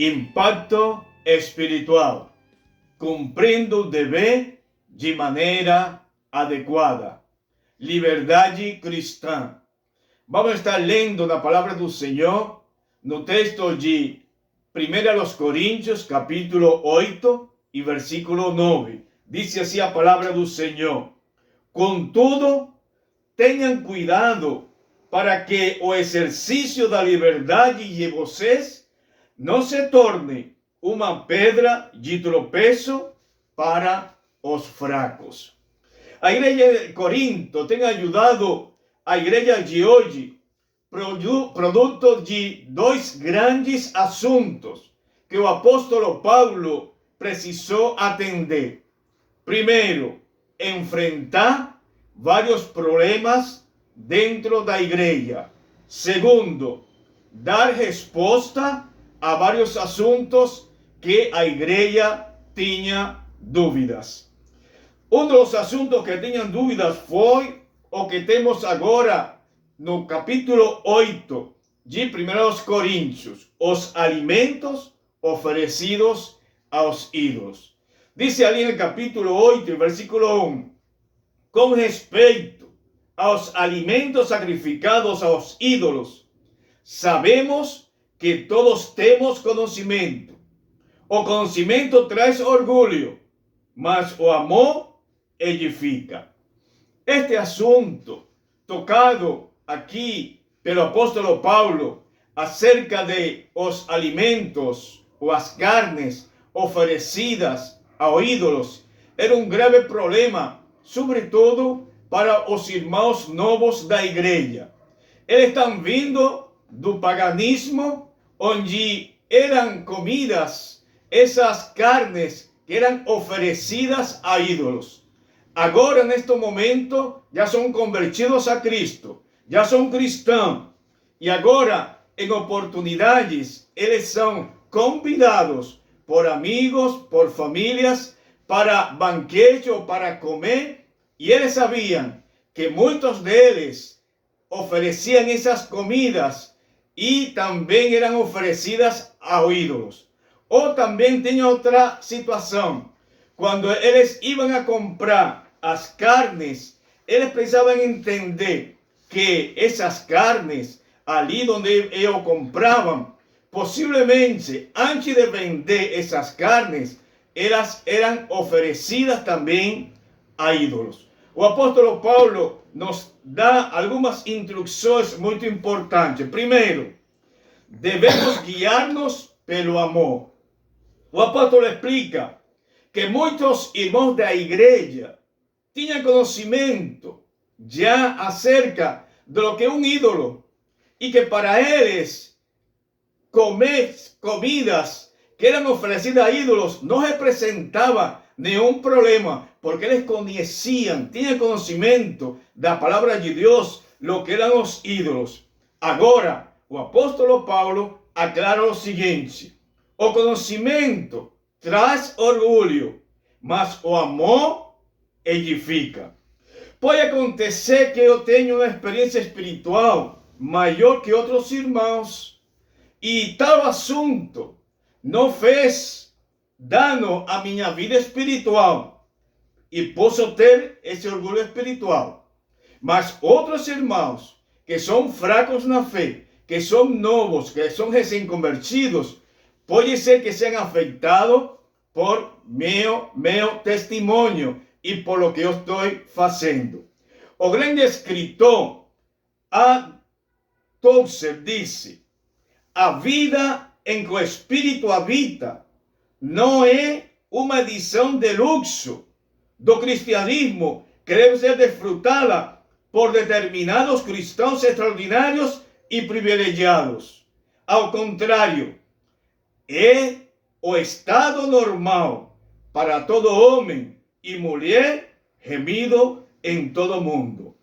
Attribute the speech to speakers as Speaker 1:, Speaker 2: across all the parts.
Speaker 1: Impacto espiritual. Cumprindo o dever de maneira adequada. Liberdade cristã. Vamos estar lendo na palavra do Senhor, no texto de 1 Coríntios, capítulo 8 e versículo 9. Diz assim a palavra do Senhor: contudo, tenham cuidado para que o exercício da liberdade de vocês não se torne uma pedra de tropeço para os fracos. A igreja de Corinto tem ajudado a igreja de hoje, produto de dois grandes assuntos que o apóstolo Paulo precisou atender. Primeiro, enfrentar vários problemas dentro da igreja. Segundo, dar resposta a vários assuntos que a igreja tinha dúvidas. Um dos assuntos que tinham dúvidas foi o que temos agora no capítulo 8 de 1 Coríntios, os alimentos oferecidos aos ídolos. Diz ali no capítulo 8, versículo 1, com respeito aos alimentos sacrificados aos ídolos, sabemos que todos temos conhecimento. O conhecimento traz orgulho, mas o amor edifica. Este assunto, tocado aqui pelo apóstolo Paulo, acerca de os alimentos ou as carnes oferecidas aos ídolos, era um grave problema, sobretudo para os irmãos novos da igreja. Eles estão vindo do paganismo, onde eram comidas essas carnes que eram oferecidas a ídolos. Agora, neste momento, já são convertidos a Cristo, já são cristãos. E agora, em oportunidades, eles são convidados por amigos, por famílias, para banquete ou para comer. E eles sabiam que muitos deles ofereciam essas comidas e também eram oferecidas a ídolos. Ou também tem outra situação. Quando eles iam a comprar as carnes, eles precisavam entender que essas carnes, ali onde eu compravam, possivelmente, antes de vender essas carnes, elas eram oferecidas também a ídolos. O apóstolo Paulo nos dá algumas instruções muito importantes. Primeiro, devemos guiar-nos pelo amor. O apóstolo explica que muitos irmãos da igreja tinham conhecimento já acerca do que é um ídolo e que para eles comer comidas que eram oferecidas a ídolos não representava nenhum problema, porque eles conheciam, tinham conhecimento da palavra de Deus, lo que eram os ídolos. Agora, o apóstolo Paulo aclara o seguinte: o conhecimento traz orgulho, mas o amor edifica. Pode acontecer que eu tenha uma experiência espiritual maior que outros irmãos e tal assunto não fez dano à minha vida espiritual e posso ter esse orgulho espiritual. Mas outros irmãos que são fracos na fé, que são novos, que são recém-convertidos, pode ser que sejam afetados por meu testemunho e por lo que eu estou fazendo. O grande escritor A. Tozer disse: a vida em que o Espírito habita não é uma edição de luxo do cristianismo que deve ser desfrutada por determinados cristãos extraordinários e privilegiados. Ao contrário, é o estado normal para todo homem e mulher remido em todo o mundo.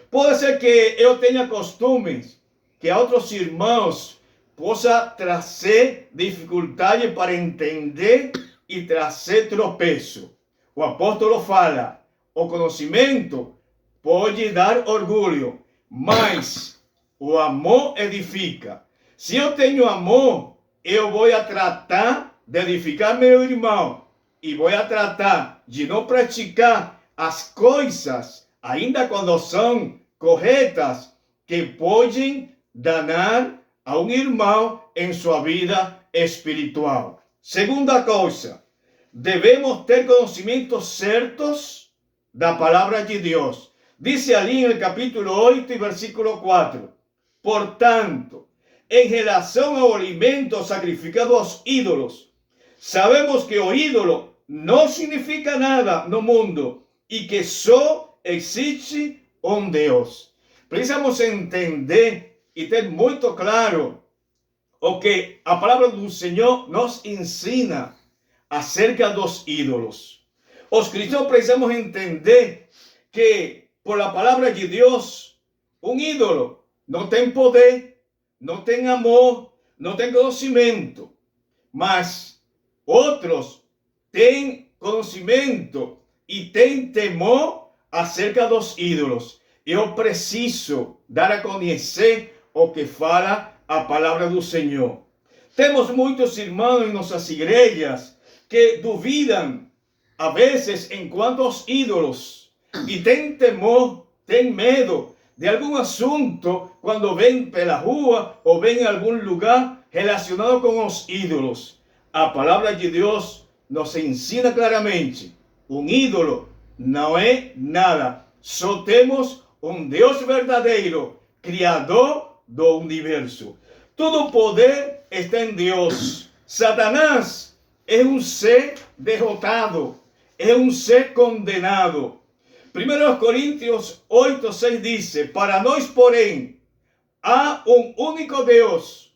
Speaker 1: Pode ser que eu tenha costumes que a outros irmãos possa trazer dificuldade para entender e trazer tropeço. O apóstolo fala: o conhecimento pode dar orgulho, mas o amor edifica. Se eu tenho amor, eu vou tratar de edificar meu irmão e vou tratar de não praticar as coisas, ainda quando são corretas, que podem danar a um irmão em sua vida espiritual. Segunda coisa, devemos ter conhecimentos certos da palavra de Deus. Dice ali no capítulo 8 e versículo 4. Portanto, em relação ao alimento sacrificado aos ídolos, sabemos que o ídolo não significa nada no mundo e que só existe um Deus. Precisamos entender e ter muito claro o que a palavra do Senhor nos ensina acerca dos ídolos. Os cristãos precisamos entender que, por a palavra de Deus, um ídolo não tem poder, não tem amor, não tem conhecimento, mas outros têm conhecimento e têm temor acerca dos ídolos. Eu preciso dar a conhecer o que fala a palavra do Senhor. Temos muitos irmãos em nossas igrejas que duvidam, a vezes, enquanto aos ídolos, e têm temor, têm medo de algum assunto quando vêm pela rua ou vêm em algum lugar relacionado com os ídolos. A palavra de Deus nos ensina claramente: um ídolo não é nada. Só temos um Deus verdadeiro, Criador do universo. Todo poder está em Deus. Satanás é um ser derrotado, é um ser condenado. 1 Coríntios 8:6 diz: para nós, porém, há um único Deus,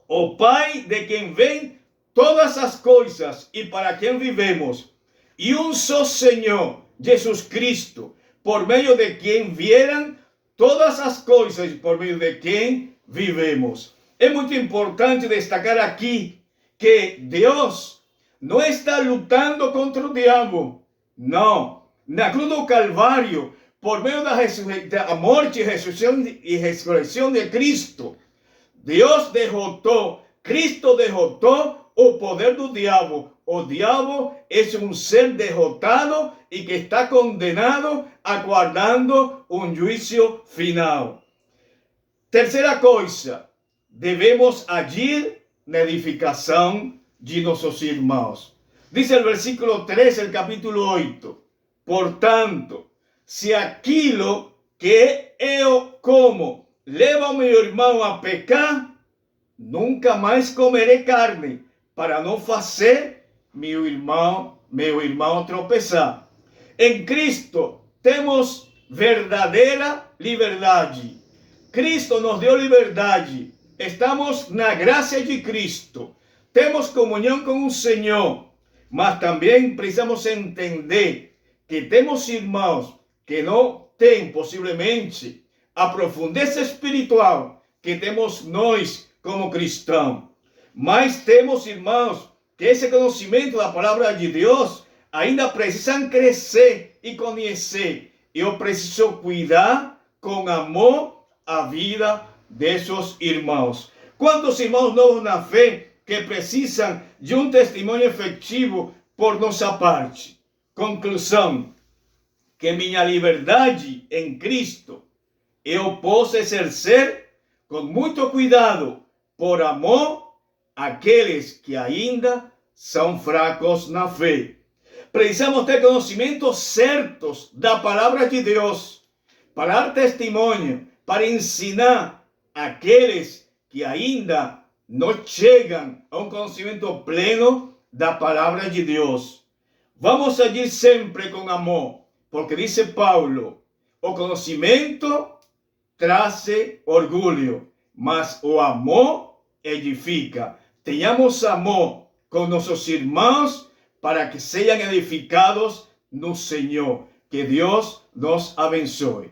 Speaker 1: o Pai de quem vem todas as coisas e para quem vivemos, e um só Senhor, Jesus Cristo, por meio de quem vieram todas as coisas e por meio de quem vivemos. É muito importante destacar aqui que Deus não está lutando contra o diabo. Não. Na cruz do Calvário, por meio da morte e ressurreição de Cristo, Deus derrotou, Cristo derrotou o poder do diabo. O diabo é um ser derrotado e que está condenado, aguardando um juízo final. Terceira coisa, devemos agir na edificação de nossos irmãos. Diz o versículo 3 do capítulo 8. Portanto, se aquilo que eu como leva o meu irmão a pecar, nunca mais comerei carne, para não fazer meu irmão tropeçar. Em Cristo temos verdadeira liberdade. Cristo nos deu liberdade. Estamos na graça de Cristo. Temos comunhão com o Senhor. Mas também precisamos entender que temos irmãos que não têm, possivelmente, a profundeza espiritual que temos nós como cristãos. Mas temos irmãos que esse conhecimento da palavra de Deus ainda precisam crescer e conhecer. Eu preciso cuidar com amor a vida desses irmãos. Quantos irmãos novos na fé que precisam de um testemunho efetivo por nossa parte? Conclusão: que minha liberdade em Cristo eu posso exercer com muito cuidado, por amor àqueles que ainda são fracos na fé. Precisamos ter conhecimentos certos da palavra de Deus, para dar testemunho, para ensinar aqueles que ainda não chegam a um conhecimento pleno da palavra de Deus. Vamos agir sempre com amor, porque diz Paulo: o conhecimento traz orgulho, mas o amor edifica. Tenhamos amor com nossos irmãos para que sejam edificados no Senhor. Que Deus nos abençoe.